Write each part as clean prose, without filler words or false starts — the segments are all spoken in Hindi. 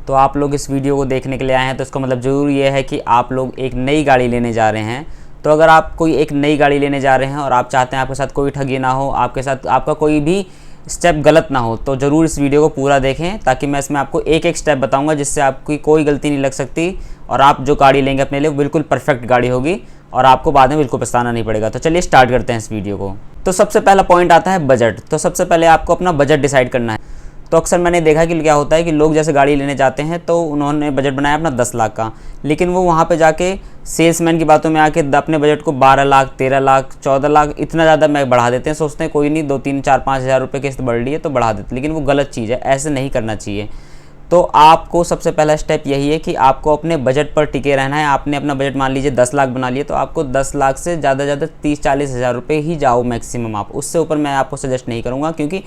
तो आप लोग इस वीडियो को देखने के लिए आए हैं तो इसका मतलब ज़रूर ये है कि आप लोग एक नई गाड़ी लेने जा रहे हैं। तो अगर आप कोई एक नई गाड़ी लेने जा रहे हैं और आप चाहते हैं आपके साथ कोई ठगी ना हो, आपके साथ आपका कोई भी स्टेप गलत ना हो, तो ज़रूर इस वीडियो को पूरा देखें, ताकि मैं इसमें आपको एक एक स्टेप बताऊंगा जिससे आपकी कोई गलती नहीं लग सकती और आप जो गाड़ी लेंगे अपने लिए बिल्कुल परफेक्ट गाड़ी होगी और आपको बाद में बिल्कुल पछताना नहीं पड़ेगा। तो चलिए स्टार्ट करते हैं इस वीडियो को। तो सबसे पहला पॉइंट आता है बजट। तो सबसे पहले आपको अपना बजट डिसाइड करना है। तो अक्सर मैंने देखा कि क्या होता है कि लोग जैसे गाड़ी लेने जाते हैं तो उन्होंने बजट बनाया अपना 10 लाख का, लेकिन वो वहाँ पे जाके सेल्समैन की बातों में आके अपने बजट को 12 लाख, 13 लाख, 14 लाख इतना ज़्यादा मैं बढ़ा देते हैं। सोचते हैं कोई नहीं, 2, 3, 4, 5 हज़ार रुपये किस्त बढ़ रही है तो बढ़ा देते, लेकिन वो गलत चीज़ है, ऐसे नहीं करना चाहिए। तो आपको सबसे पहला स्टेप यही है कि आपको अपने बजट पर टिके रहना है। आपने अपना बजट मान लीजिए 10 लाख बना लिए, तो आपको 10 लाख से ज़्यादा 30-40 हज़ार रुपये ही जाओ मैक्सिमम। आप उससे ऊपर मैं आपको सजेस्ट नहीं करूँगा, क्योंकि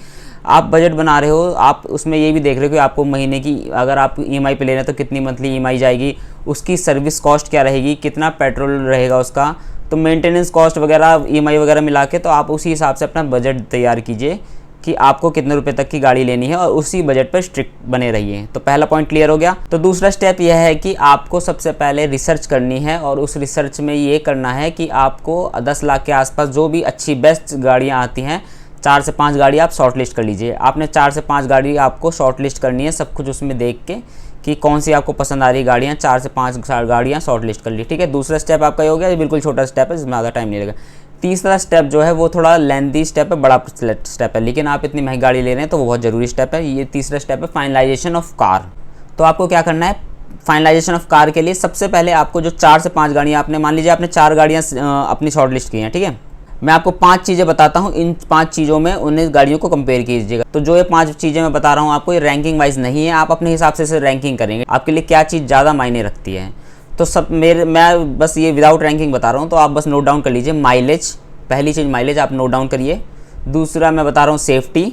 आप बजट बना रहे हो, आप उसमें ये भी देख रहे हो कि आपको महीने की अगर आप EMI पे ले रहे हैं तो कितनी मंथली EMI जाएगी, उसकी सर्विस कॉस्ट क्या रहेगी, कितना पेट्रोल रहेगा उसका, तो मेंटेनेंस कॉस्ट वगैरह EMI वगैरह मिला के, तो आप उसी हिसाब से अपना बजट तैयार कीजिए कि आपको कितने रुपए तक की गाड़ी लेनी है और उसी बजट पर स्ट्रिक्ट बने रहिए। तो पहला पॉइंट क्लियर हो गया। तो दूसरा स्टेप यह है कि आपको सबसे पहले रिसर्च करनी है और उस रिसर्च में ये करना है कि आपको 10 लाख के आसपास जो भी अच्छी बेस्ट गाड़ियाँ आती हैं, 4 से 5 गाड़ी आप शॉर्ट लिस्ट कर लीजिए। आपने 4 से 5 गाड़ी आपको शॉर्ट लिस्ट करनी है, सब कुछ उसमें देख के कि कौन सी आपको पसंद आ रही गाड़ियाँ, 4 से 5 गाड़ियाँ शॉर्ट लिस्ट कर ली। ठीक है, दूसरा स्टेप आपका ये हो गया। ये बिल्कुल छोटा स्टेप है, इसमें ज़्यादा टाइम नहीं लगेगा। तीसरा स्टेप जो है वो थोड़ा लेंथी स्टेप है, बड़ा स्टेप है, लेकिन आप इतनी महंगी गाड़ी ले रहे हैं तो वो बहुत ज़रूरी स्टेप है। ये तीसरा स्टेप है फाइनलाइजेशन ऑफ कार। तो आपको क्या करना है फाइनलाइजेशन ऑफ कार के लिए? सबसे पहले आपको जो 4 से 5 गाड़ियाँ आपने मान लीजिए आपने 4 गाड़ियाँ अपनी शॉर्ट लिस्ट की हैं, ठीक है, मैं आपको 5 चीज़ें बताता हूँ। इन 5 चीज़ों में उन गाड़ियों को कंपेयर कीजिएगा। तो जो ये 5 चीज़ें मैं बता रहा हूँ आपको, ये रैंकिंग वाइज नहीं है, आप अपने हिसाब से इसे रैंकिंग करेंगे आपके लिए क्या चीज़ ज़्यादा मायने रखती है। तो मैं बस ये विदाउट रैंकिंग बता रहा हूँ, तो आप बस नोट डाउन कर लीजिए। माइलेज, पहली चीज़ माइलेज आप नोट डाउन करिए। दूसरा मैं बता रहा हूँ सेफ्टी,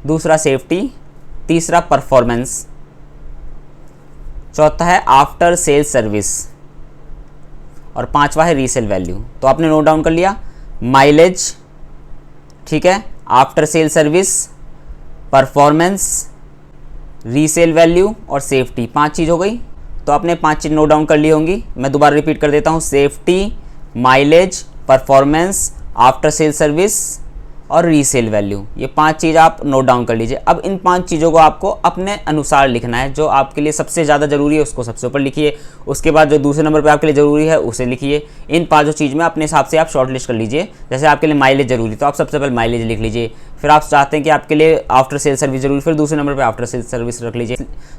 दूसरा सेफ्टी, तीसरा परफॉर्मेंस, चौथा है आफ्टर सेल सर्विस और 5वां है रीसेल वैल्यू। तो आपने नोट डाउन कर लिया माइलेज, ठीक है, after sale service, performance, resale value और सेफ्टी, 5 चीज़ हो गई। तो आपने 5 चीज़ नोट डाउन कर ली होंगी। मैं दोबारा रिपीट कर देता हूँ, safety, mileage, performance, after sale service और रीसेल वैल्यू, ये 5 चीज़ आप नोट डाउन कर लीजिए। अब इन 5 चीज़ों को आपको अपने अनुसार लिखना है। जो आपके लिए सबसे ज़्यादा ज़रूरी है उसको सबसे ऊपर लिखिए, उसके बाद जो दूसरे नंबर पे आपके लिए ज़रूरी है उसे लिखिए। इन 5 चीज़ में अपने हिसाब से आप शॉर्ट लिस्ट कर लीजिए। जैसे आपके लिए माइलेज ज़रूरी, तो आप सबसे पहले माइलेज लिख लीजिए। फिर आप चाहते हैं कि आपके लिए आफ्टर सेल सर्विस ज़रूरी, फिर दूसरे नंबर पर आफ्टर सेल सर्विस रख लीजिए।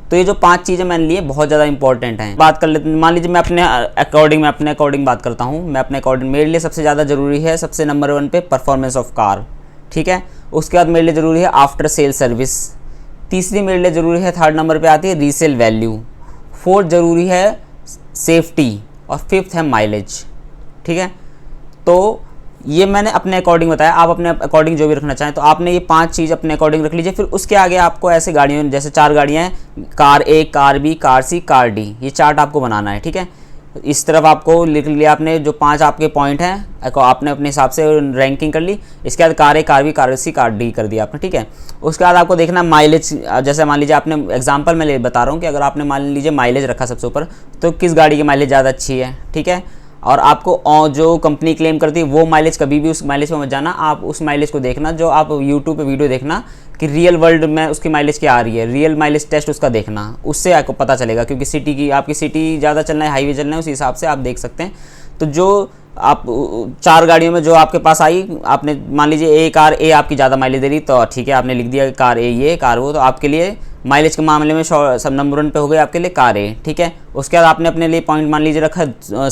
तो ये जो 5 चीज़ें मैंने लिए बहुत ज़्यादा इंपॉर्टेंट हैं। बात कर लेते, मान लीजिए मैं अपने अकॉर्डिंग बात करता हूँ। मैं अपने अकॉर्डिंग, मेरे लिए सबसे ज़्यादा ज़रूरी है सबसे नंबर 1 पे परफॉर्मेंस ऑफ कार, ठीक है। उसके बाद मेरे लिए ज़रूरी है आफ्टर सेल सर्विस। तीसरी मेरे लिए ज़रूरी है, 3rd नंबर पे आती है रीसेल वैल्यू। 4th ज़रूरी है सेफ्टी और 5th है माइलेज, ठीक है। तो ये मैंने अपने अकॉर्डिंग बताया, आप अपने अकॉर्डिंग जो भी रखना चाहें। तो आपने ये 5 चीज़ अपने अकॉर्डिंग रख लीजिए। फिर उसके आगे आपको ऐसे गाड़ियों, जैसे 4 गाड़ियाँ हैं, car A, car B, car C, car D, ये चार्ट आपको बनाना है, ठीक है। इस तरफ आपको लिख लिया आपने, जो 5 आपके पॉइंट हैं आपने अपने हिसाब से रैंकिंग कर ली। इसके बाद car A, car B, car C, car D कर दिया आपने, ठीक है। उसके बाद आपको देखना माइलेज। जैसे मान लीजिए आपने एग्जांपल में बता रहा हूँ कि अगर आपने मान लीजिए माइलेज रखा सबसे ऊपर, तो किस गाड़ी की माइलेज ज़्यादा अच्छी है, ठीक है। और आपको जो कंपनी क्लेम करती है वो माइलेज, कभी भी उस माइलेज पर मत जाना। आप उस माइलेज को देखना जो आप यूट्यूब पे वीडियो देखना कि रियल वर्ल्ड में उसकी माइलेज क्या आ रही है, रियल माइलेज टेस्ट उसका देखना, उससे आपको पता चलेगा। क्योंकि आपकी सिटी ज़्यादा चलना है, हाईवे चलना है, उस हिसाब से आप देख सकते हैं। तो जो आप 4 गाड़ियों में जो आपके पास आई, आपने मान लीजिए कार ए आपकी ज़्यादा माइलेज दे रही, तो ठीक है आपने लिख दिया कार ए ये, कार वो, तो आपके लिए माइलेज के मामले में सब नंबर 1 पे हो गए आपके लिए कार ए, ठीक है। उसके बाद आपने अपने लिए पॉइंट मान लीजिए रखा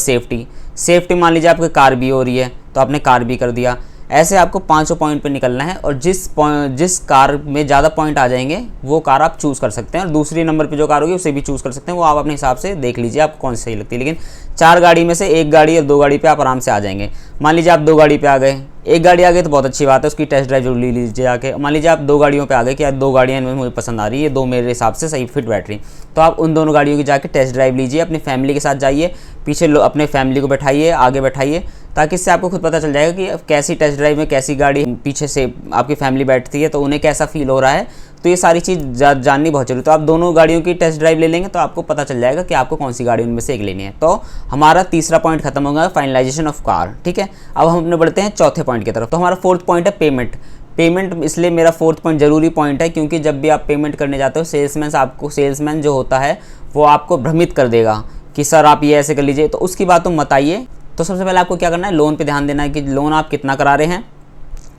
सेफ्टी मान लीजिए आपकी कार बी हो रही है, तो आपने कार बी कर दिया। ऐसे आपको 500 पॉइंट पे निकलना है और जिस कार में ज़्यादा पॉइंट आ जाएंगे वो कार आप चूज़ कर सकते हैं, और दूसरी नंबर पे जो कार होगी उसे भी चूज़ कर सकते हैं। वो आप अपने हिसाब से देख लीजिए आपको कौन सी सही लगती है। लेकिन 4 गाड़ी में से 1 गाड़ी या 2 गाड़ी पे आप आराम से आ जाएंगे। मान लीजिए आप 2 गाड़ी पे आ गए, 1 गाड़ी आ गई तो बहुत अच्छी बात है, उसकी टेस्ट ड्राइव जरूर ले लीजिए आके। मान लीजिए आप 2 गाड़ियों पे आ गए कि यार 2 गाड़ियाँ इनमें मुझे पसंद आ रही है, 2 मेरे हिसाब से सही फिट बैठ रही, तो आप उन दोनों गाड़ियों की जाके टेस्ट ड्राइव लीजिए। अपनी फैमिली के साथ जाइए, पीछे अपने फैमिली को बैठाइए, आगे बैठाइए, ताकि इससे आपको खुद पता चल जाएगा कि कैसी टेस्ट ड्राइव में कैसी गाड़ी पीछे से आपकी फैमिली बैठती है, तो उन्हें कैसा फील हो रहा है। तो ये सारी चीज़ जाननी बहुत जरूरी है। तो आप दोनों गाड़ियों की टेस्ट ड्राइव ले लेंगे तो आपको पता चल जाएगा कि आपको कौन सी गाड़ी उनमें से एक लेनी है। तो हमारा तीसरा पॉइंट खत्म होगा, फाइनलाइजेशन ऑफ कार। ठीक है, अब हम अपने बढ़ते हैं चौथे पॉइंट की तरफ। तो हमारा फोर्थ पॉइंट है पेमेंट। पेमेंट इसलिए मेरा फोर्थ पॉइंट जरूरी पॉइंट है क्योंकि जब भी आप पेमेंट करने जाते हो सेल्समैन जो होता है वो आपको भ्रमित कर देगा कि सर आप ये ऐसे कर लीजिए, तो उसकी बात तुम मत आइए। तो सबसे पहले आपको क्या करना है, लोन पे ध्यान देना है कि लोन आप कितना करा रहे हैं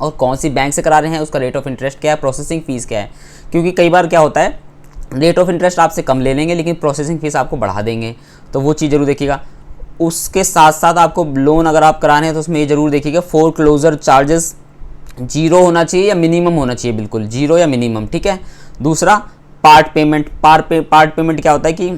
और कौन सी बैंक से करा रहे हैं, उसका रेट ऑफ इंटरेस्ट क्या है, प्रोसेसिंग फ़ीस क्या है। क्योंकि कई बार क्या होता है, रेट ऑफ इंटरेस्ट आपसे कम ले लेंगे लेकिन प्रोसेसिंग फ़ीस आपको बढ़ा देंगे, तो वो चीज़ जरूर देखिएगा। उसके साथ साथ आपको लोन अगर आप करा रहे हैं तो उसमें ये जरूर देखिएगा फोरक्लोजर चार्जेस जीरो होना चाहिए या मिनिमम होना चाहिए, बिल्कुल जीरो या मिनिमम। ठीक है, दूसरा पार्ट पेमेंट। पार्ट पेमेंट क्या होता है कि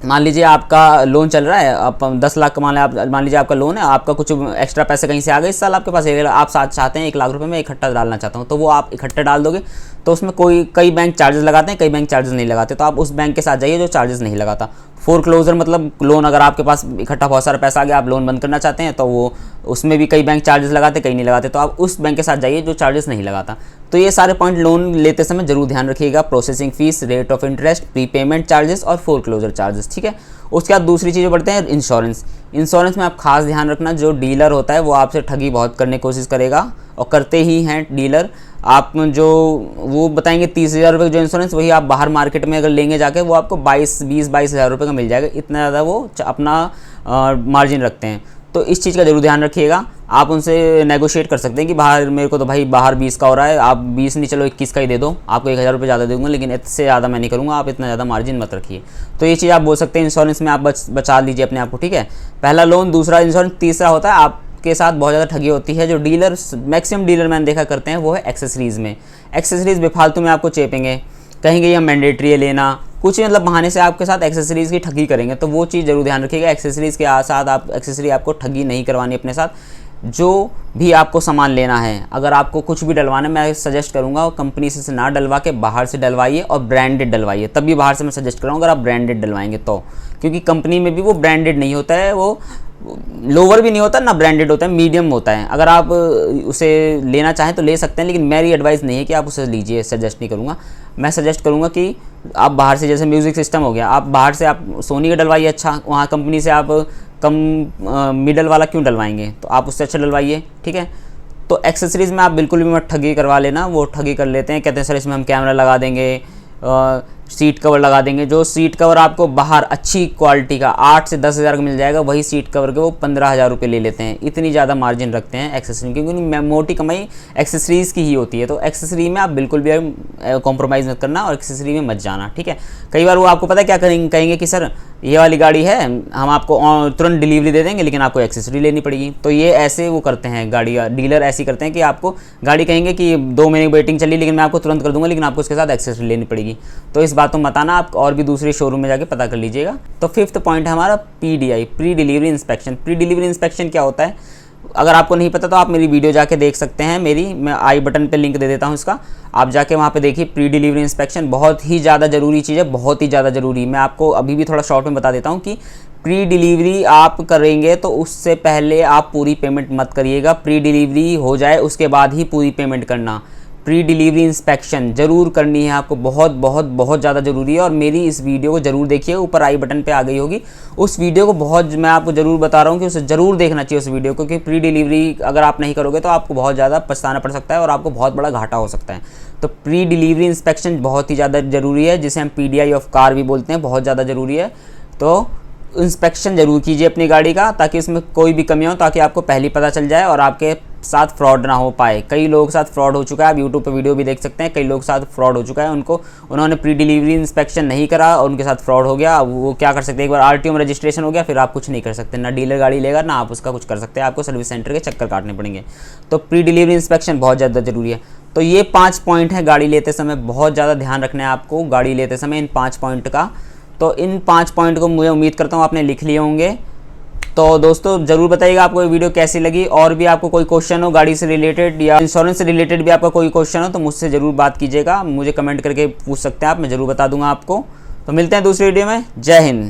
मान लीजिए आपका लोन चल रहा है, आप 10 लाख का मान लीजिए आपका लोन है, आपका कुछ एक्स्ट्रा पैसे कहीं से आ गए इस साल आपके पास, आप साथ चाहते हैं 1 लाख रुपए में इकट्ठा डालना चाहता हूँ, तो वो आप इकट्ठे डाल दोगे। तो उसमें कई बैंक चार्जेस लगाते हैं, कई बैंक चार्जेस नहीं लगाते, तो आप उस बैंक के साथ जाइए जो चार्जेस नहीं लगाता। फोरक्लोजर मतलब लोन अगर आपके पास इकट्ठा बहुत सारा पैसा आ गया, आप लोन बंद करना चाहते हैं, तो वो उसमें भी कई बैंक चार्जेस लगाते, कई नहीं लगाते, तो आप उस बैंक के साथ जाइए जो चार्जेस नहीं लगाता। तो ये सारे पॉइंट लोन लेते समय जरूर ध्यान रखिएगा, processing fees, rate of interest, prepayment charges और फोरक्लोजर चार्जेस। ठीक है, उसके बाद दूसरी चीज़ें बढ़ते हैं इंश्योरेंस। इंश्योरेंस में आप खास ध्यान रखना, जो डीलर होता है वो आपसे ठगी बहुत करने की कोशिश करेगा और करते ही हैं डीलर। आप जो वो बताएंगे 30,000 रुपये जो इंश्योरेंस, वही आप बाहर मार्केट में अगर लेंगे जाके वो आपको 22 हज़ार रुपये का मिल जाएगा। इतना ज़्यादा वो अपना मार्जिन रखते हैं, तो इस चीज़ का जरूर ध्यान रखिएगा। आप उनसे नेगोशिएट कर सकते हैं कि बाहर मेरे को तो भाई बाहर 20 का हो रहा है, आप 20 नहीं चलो 21 का ही दे दो, आपको 1,000 रुपये ज़्यादा दे दूँगा लेकिन इससे ज़्यादा मैं नहीं करूँगा, आप इतना ज़्यादा मार्जिन मत रखिए। तो ये चीज़ आप बोल सकते हैं, इंश्योरेंस में आप बचा लीजिए अपने आप को। ठीक है, पहला लोन, दूसरा इंश्योरेंस, तीसरा होता है आपके साथ बहुत ज़्यादा ठगी होती है जो डीलर, मैक्सिमम डीलर मैंने देखा करते हैं, वो है एक्सेसरीज़ में। एक्सेसरीज़ बेफालतू में आपको चेपेंगे, कहेंगे ये मैंडेटरी है लेना, कुछ मतलब बहाने से आपके साथ एक्सेसरीज़ की ठगी करेंगे, तो वो चीज़ जरूर ध्यान रखिएगा। एक्सेसरीज़ के साथ आप एक्सेसरी आपको ठगी नहीं करवानी अपने साथ। जो भी आपको सामान लेना है, अगर आपको कुछ भी डलवाना है, मैं सजेस्ट करूंगा कंपनी से ना डलवा के बाहर से डलवाइए और ब्रांडेड डलवाइए, तभी बाहर से मैं सजेस्ट करूँगा अगर आप ब्रांडेड डलवाएंगे तो, क्योंकि कंपनी में भी वो ब्रांडेड नहीं होता है, वो लोअर भी नहीं होता ना ब्रांडेड होता है, मीडियम होता है। अगर आप उसे लेना चाहें तो ले सकते हैं, लेकिन मेरी एडवाइस नहीं है कि आप उसे लीजिए, सजेस्ट नहीं करूँगा। मैं सजेस्ट करूँगा कि आप बाहर से, जैसे म्यूज़िक सिस्टम हो गया, आप बाहर से आप सोनी का डलवाइए, अच्छा वहाँ कंपनी से आप कम मिडल वाला क्यों डलवाएंगे, तो आप उससे अच्छा डलवाइए। ठीक है, तो एक्सेसरीज़ में आप बिल्कुल भी मत ठगी करवा लेना, वो ठगी कर लेते हैं, कहते हैं सर इसमें हम कैमरा लगा देंगे, सीट कवर लगा देंगे। जो सीट कवर आपको बाहर अच्छी क्वालिटी का 8 से 10 हज़ार का मिल जाएगा, वही सीट कवर के वो 15,000 रुपये ले लेते हैं। इतनी ज़्यादा मार्जिन रखते हैं एक्सेसरी, क्योंकि मोटी कमाई एक्सेसरीज़ की ही होती है। तो एक्सेसरी में आप बिल्कुल भी कॉम्प्रोमाइज़ मत करना और एक्सेसरी में मत जाना। ठीक है, कई बार वो आपको पता है क्या कहेंगे कि सर ये वाली गाड़ी है, हम आपको तुरंत डिलीवरी दे देंगे लेकिन आपको एक्सेसरी लेनी पड़ेगी। तो ये ऐसे वो करते हैं, गाड़ी डीलर ऐसी करते हैं कि आपको गाड़ी कहेंगे कि 2 महीने की वेटिंग चली लेकिन मैं आपको तुरंत कर दूंगा, लेकिन आपको उसके साथ एक्सेसरी लेनी पड़ेगी। तो इस बात को मत आना, आप और भी दूसरी शोरूम में जाके पता कर लीजिएगा। तो फिफ्थ पॉइंट है हमारा PDI, pre delivery inspection. Pre delivery inspection क्या होता है, अगर आपको नहीं पता तो आप मेरी वीडियो जाके देख सकते हैं, मैं आई बटन पे लिंक दे देता हूं इसका, आप जाके वहाँ पे देखिए। प्री डिलीवरी इंस्पेक्शन बहुत ही ज़्यादा ज़रूरी चीज़ है, बहुत ही ज़्यादा ज़रूरी। मैं आपको अभी भी थोड़ा शॉर्ट में बता देता हूँ कि प्री डिलीवरी आप करेंगे तो उससे पहले आप पूरी पेमेंट मत करिएगा, प्री डिलीवरी हो जाए उसके बाद ही पूरी पेमेंट करना। प्री डिलीवरी इंस्पेक्शन ज़रूर करनी है आपको, बहुत बहुत बहुत ज़्यादा ज़रूरी है। और मेरी इस वीडियो को ज़रूर देखिए, ऊपर आई बटन पे आ गई होगी, उस वीडियो को बहुत, मैं आपको ज़रूर बता रहा हूँ कि उसे ज़रूर देखना चाहिए उस वीडियो को, क्योंकि प्री डिलीवरी अगर आप नहीं करोगे तो आपको बहुत ज़्यादा पछताना पड़ सकता है और आपको बहुत बड़ा घाटा हो सकता है। तो प्री डिलीवरी इंस्पेक्शन बहुत ही ज़्यादा ज़रूरी है, जिसे हम PDI ऑफ कार भी बोलते हैं, बहुत ज़्यादा ज़रूरी है। तो इंस्पेक्शन ज़रूर कीजिए अपनी गाड़ी का, ताकि उसमें कोई भी कमी हो, ताकि आपको पहले पता चल जाए और आपके साथ फ्रॉड ना हो पाए। कई लोगों के साथ फ्रॉड हो चुका है, आप यूट्यूब पे वीडियो भी देख सकते हैं, कई लोगों के साथ फ्रॉड हो चुका है, उन्होंने प्री डिलीवरी इंस्पेक्शन नहीं करा और उनके साथ फ्रॉड हो गया। वो क्या कर सकते हैं, एक बार RTO में रजिस्ट्रेशन हो गया, फिर आप कुछ नहीं कर सकते, ना डीलर गाड़ी लेगा ना आप उसका कुछ कर सकते हैं, आपको सर्विस सेंटर के चक्कर काटने पड़ेंगे। तो प्री डिलीवरी इंस्पेक्शन बहुत ज़्यादा ज़रूरी है। तो ये 5 पॉइंट हैं गाड़ी लेते समय, बहुत ज़्यादा ध्यान रखना है आपको गाड़ी लेते समय इन 5 पॉइंट का। तो इन 5 पॉइंट को मुझे उम्मीद करता हूँ आपने लिख लिए होंगे। तो दोस्तों ज़रूर बताइएगा आपको ये वीडियो कैसी लगी, और भी आपको कोई क्वेश्चन हो गाड़ी से रिलेटेड या इंश्योरेंस से रिलेटेड भी आपका कोई क्वेश्चन हो तो मुझसे ज़रूर बात कीजिएगा, मुझे कमेंट करके पूछ सकते हैं आप, मैं ज़रूर बता दूंगा आपको। तो मिलते हैं दूसरी वीडियो में, जय हिंद।